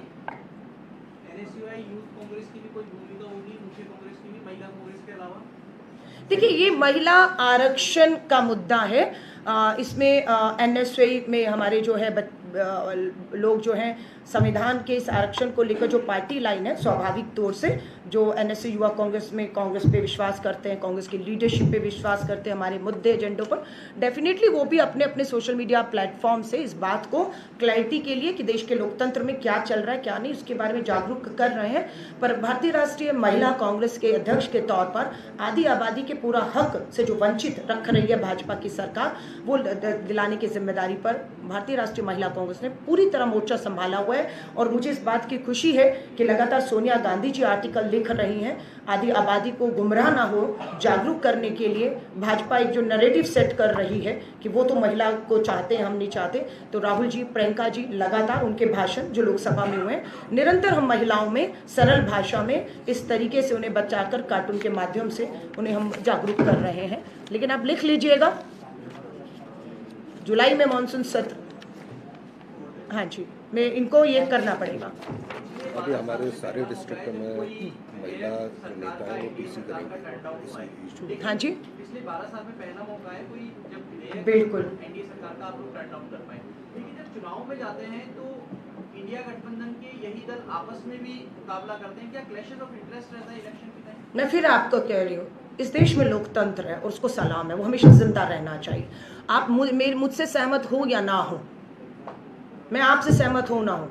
एनएसयूआई यूथ कांग्रेस की भी कोई भूमिका होगी, मुख्य कांग्रेस की भी, महिला कांग्रेस के अलावा? देखिए, ये महिला आरक्षण का मुद्दा है। इसमें एनएसयूआई में हमारे जो है लोग जो हैं संविधान के इस आरक्षण को लेकर जो पार्टी लाइन है, स्वाभाविक तौर से जो एनएसयू युवा कांग्रेस में कांग्रेस पे विश्वास करते हैं, कांग्रेस की लीडरशिप पे विश्वास करते हैं, हमारे मुद्दे एजेंडों पर, डेफिनेटली वो भी अपने अपने सोशल मीडिया प्लेटफॉर्म से इस बात को क्लैरिटी के लिए कि देश के लोकतंत्र में क्या चल रहा है क्या नहीं, उसके बारे में जागरूक कर रहे हैं। पर भारतीय राष्ट्रीय महिला कांग्रेस के अध्यक्ष के तौर पर आधी आबादी के पूरा हक से जो वंचित रख रही है भाजपा की सरकार, वो दिलाने की जिम्मेदारी पर भारतीय राष्ट्रीय महिला कांग्रेस ने पूरी तरह मोर्चा संभाला हुआ है। और मुझे इस बात की खुशी है कि लगातार सोनिया गांधी जी आर्टिकल लिख रही हैं, आधी आबादी को गुमराह ना हो, जागरूक करने के लिए भाजपा एक जो नैरेटिव सेट कर रही है कि वो तो महिला को चाहते हैं, हम नहीं चाहते। तो राहुल जी, प्रियंका जी, लगातार उनके भाषण जो लोकसभा में हुए हैं, निरंतर हम महिलाओं में सरल भाषा में इस तरीके से उन्हें बचाकर कार्टून के माध्यम से उन्हें हम जागरूक कर रहे हैं। लेकिन आप लिख लीजिएगा, जुलाई में मॉनसून सत्र, हाँ जी, मैं इनको ये करना पड़ेगा। अभी हमारे सारे डिस्ट्रिक्ट में महिला नेता है वो पीसी करेंगे। हाँ जी, पिछले 12 साल में पहला मौका है कोई जब बिल्कुल एनडीए सरकार का आप लोग टर्न डाउन कर पाए। लेकिन जब चुनाव में जाते हैं तो इंडिया गठबंधन के यही दल आपस में भी मुकाबला करते हैं, क्या क्लैशेस ऑफ इंटरेस्ट रहता है इलेक्शन के टाइम? मैं फिर आपको कह रही हूँ, इस देश में लोकतंत्र है और उसको सलाम है, वो हमेशा जिंदा रहना चाहिए। आप मुझसे सहमत हो या ना हो, मैं आपसे सहमत हो ना हो,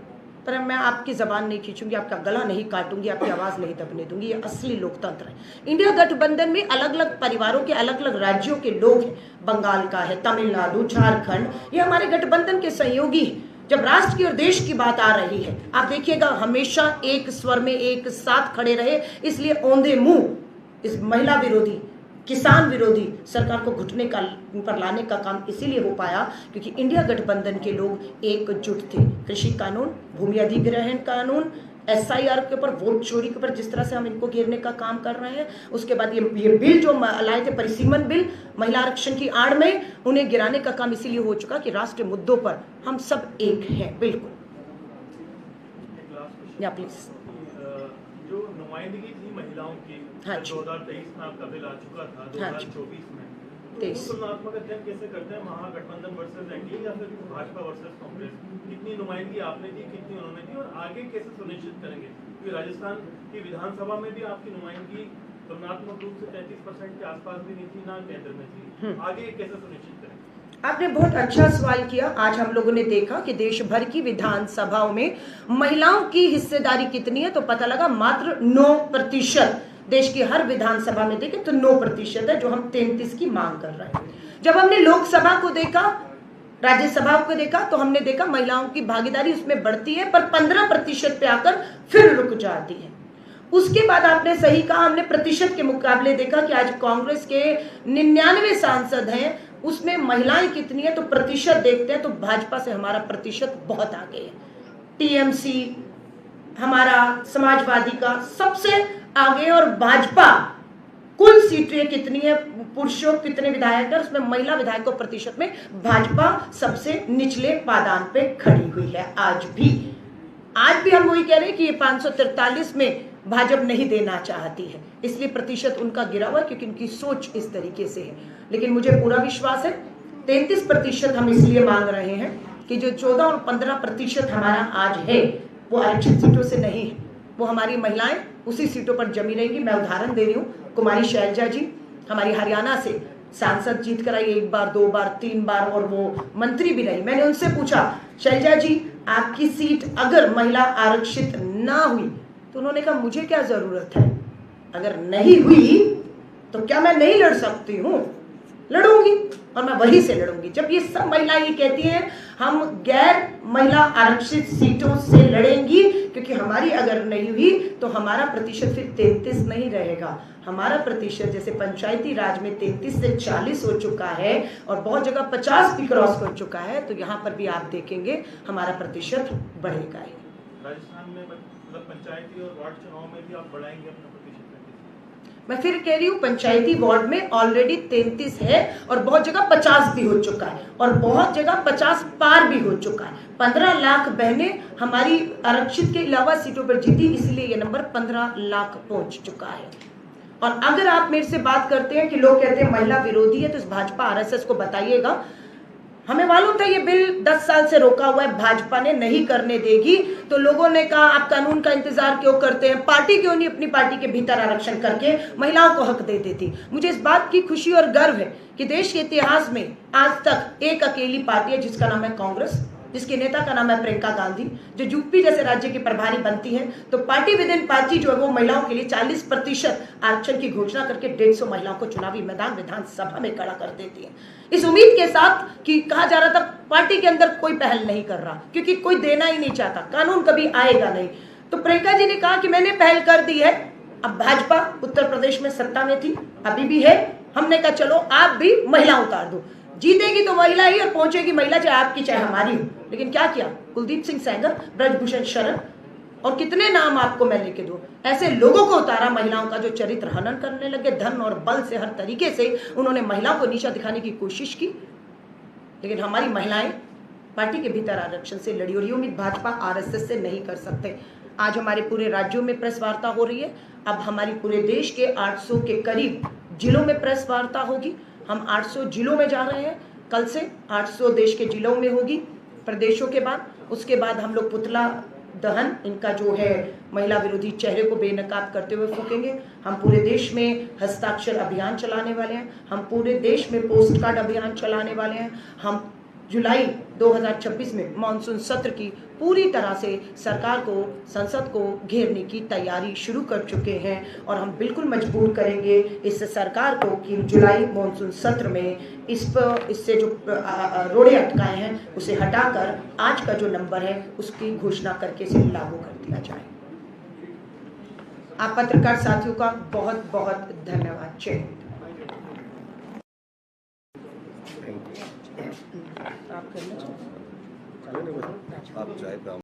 पर मैं आपकी जबान नहीं खींचूंगी, आपका गला नहीं काटूंगी, आपकी आवाज नहीं दबने दूंगी। ये असली लोकतंत्र है। इंडिया गठबंधन में अलग अलग परिवारों के, अलग अलग राज्यों के लोग हैं, बंगाल का है, तमिलनाडु, झारखंड, ये हमारे गठबंधन के सहयोगी हैं। जब राष्ट्र की और देश की बात आ रही है, आप देखिएगा हमेशा एक स्वर में एक साथ खड़े रहे। इसलिए औंधे मुंह इस महिला विरोधी, किसान विरोधी सरकार को घुटने का पर लाने का काम इसीलिए हो पाया क्योंकि इंडिया गठबंधन के लोग एकजुट थे। कृषि कानून, भूमि अधिग्रहण कानून, एसआईआर के ऊपर, वोट चोरी के ऊपर जिस तरह से हम इनको घेरने का काम कर रहे हैं, उसके बाद ये बिल जो लाए थे, परिसीमन बिल, महिला आरक्षण की आड़ में उन्हें गिराने का काम इसीलिए हो चुका कि राष्ट्रीय मुद्दों पर हम सब एक हैं। बिल्कुल, या प्लीज। जो नुमाइंदगी थी महिलाओं की, हाँ जी, 2023 में आपका बिल आ चुका था, 2024 में, तो तुलनात्मक अध्ययन कैसे करते हैं महागठबंधन वर्सेस एनडीए या फिर भाजपा वर्सेस कांग्रेस? कितनी नुमाइंदगी आपने दी, कितनी उन्होंने दी, और आगे कैसे सुनिश्चित करेंगे? क्योंकि राजस्थान की विधानसभा में भी आपकी नुमाइंदगी तुलनात्मक रूप से 33% के आसपास भी नहीं थी, ना केंद्र में थी। आगे कैसे सुनिश्चित करेंगे? आपने बहुत अच्छा सवाल किया। आज हम लोगों ने देखा कि देश भर की विधानसभाओं में महिलाओं की हिस्सेदारी कितनी है, तो पता लगा मात्र 9%। देश की हर विधानसभा में देखें तो 9% है, जो हम 33 की मांग कर रहे हैं। जब हमने लोकसभा को देखा, राज्यसभा को देखा, तो हमने देखा महिलाओं की भागीदारी उसमें बढ़ती है, पर 15% पे आकर फिर रुक जाती है। उसके बाद आपने सही कहा, हमने प्रतिशत के मुकाबले देखा कि आज कांग्रेस के 99 सांसद हैं, उसमें महिलाएं कितनी है, तो प्रतिशत देखते हैं तो भाजपा से हमारा प्रतिशत बहुत आगे है। टीएमसी हमारा समाजवादी का सबसे आगे, और भाजपा कुल सीटें कितनी है, पुरुषों कितने विधायक है, उसमें महिला विधायकों प्रतिशत में भाजपा सबसे निचले पायदान पे खड़ी हुई है। आज भी हम वही कह रहे हैं कि ये 543 में भाजपा नहीं देना चाहती है, इसलिए प्रतिशत उनका गिरा हुआ क्योंकि उनकी सोच इस तरीके से है। लेकिन मुझे पूरा विश्वास है 33% हम इसलिए मांग रहे हैं कि जो 14 और 15% हमारा आज है वो आरक्षित सीटों से नहीं है, वो हमारी महिलाएं उसी सीटों पर जमी रहेंगी। मैं उदाहरण दे रही हूँ, कुमारी शैलजा जी हमारी हरियाणा से सांसद जीत कर आई 1 बार 2 बार 3 बार और वो मंत्री भी रही। मैंने उनसे पूछा, शैलजा जी आपकी सीट अगर महिला आरक्षित ना हुई, तो उन्होंने कहा मुझे क्या जरूरत है, अगर नहीं हुई तो क्या मैं नहीं लड़ सकती हूँ, लड़ूंगी और मैं वहीं से लड़ूंगी। जब ये सब महिलाएं ये कहती हैं हम गैर महिला आरक्षित सीटों से लड़ेंगी, क्योंकि हमारी अगर नहीं हुई तो हमारा प्रतिशत फिर 33 नहीं रहेगा, हमारा प्रतिशत जैसे पंचायती राज में 33 से 40 हो चुका है और बहुत जगह 50 भी क्रॉस कर चुका है, तो यहाँ पर भी आप देखेंगे हमारा प्रतिशत बढ़ेगा ही। राजस्थान में मतलब पंचायती और वार्ड चुनाव में भी आप बढ़ाएंगे अपना प्रतिशत? मैं फिर कह रही हूँ पंचायती वार्ड में ऑलरेडी 33 है और बहुत जगह 50 भी हो चुका है और बहुत जगह 50 पार भी हो चुका है। 15 लाख बहनें हमारी आरक्षित के अलावा सीटों पर जीती, इसलिए ये नंबर 15 लाख पहुंच चुका है। और अगर आप मेरे से बात करते हैं कि लोग कहते हैं महिला विरोधी है, तो इस भाजपा आरएसएस को बताइएगा, हमें मालूम था ये बिल 10 साल से रोका हुआ है, भाजपा ने नहीं करने देगी, तो लोगों ने कहा आप कानून का इंतजार क्यों करते हैं, पार्टी क्यों नहीं अपनी पार्टी के भीतर आरक्षण करके महिलाओं को हक दे देती। मुझे इस बात की खुशी और गर्व है कि देश के इतिहास में आज तक एक अकेली पार्टी है जिसका नाम है कांग्रेस, जिसके नेता का नाम है प्रियंका गांधी, जो यूपी जैसे राज्य की प्रभारी बनती है, तो पार्टी विद इन पार्टी जो है वो महिलाओं के लिए 40% आरक्षण की घोषणा करके 150 महिलाओं को चुनावी मैदान विधानसभा में खड़ा कर देती है, इस उम्मीद के साथ कि कहा जा रहा था पार्टी के अंदर कोई पहल नहीं कर रहा क्योंकि कोई देना ही नहीं चाहता, कानून कभी आएगा नहीं। तो प्रियंका जी ने कहा कि मैंने पहल कर दी है। अब भाजपा उत्तर प्रदेश में सत्ता में थी, अभी भी है, हमने कहा चलो आप भी महिला उतार दो, जीतेगी तो महिला ही और पहुंचेगी महिला, चाहे आपकी चाहे हमारी हो। लेकिन क्या किया, कुलदीप सिंह सेंगर, ब्रजभूषण शरण और कितने नाम आपको मैं लेके दूं, ऐसे लोगों को उतारा महिलाओं का जो चरित्र हनन करने लगे, धन और बल से हर तरीके से उन्होंने महिलाओं को नीचा दिखाने की कोशिश की। लेकिन हमारी महिलाएं पार्टी के भीतर आरक्षण से लड़ी और ये उम्मीद भाजपा आरएसएस से नहीं कर सकते। आज हमारे पूरे राज्यों में प्रेस वार्ता हो रही है, अब हमारी पूरे देश के 800 के करीब जिलों में प्रेस वार्ता होगी। हम 800 जिलों में जा रहे हैं, कल से 800 देश के जिलों में होगी, प्रदेशों के बाद। उसके बाद हम लोग पुतला दहन, इनका जो है महिला विरोधी चेहरे को बेनकाब करते हुए फूकेंगे। हम पूरे देश में हस्ताक्षर अभियान चलाने वाले हैं, हम पूरे देश में पोस्ट कार्ड अभियान चलाने वाले हैं। हम जुलाई 2026 में मानसून सत्र की पूरी तरह से सरकार को, संसद को घेरने की तैयारी शुरू कर चुके हैं और हम बिल्कुल मजबूर करेंगे इस सरकार को कि जुलाई मानसून सत्र में इससे जो रोड़े अटकाए हैं उसे हटाकर आज का जो नंबर है उसकी घोषणा करके इसे लागू कर दिया जाए। आप पत्रकार साथियों का बहुत बहुत धन्यवाद। जय आप चाहे तो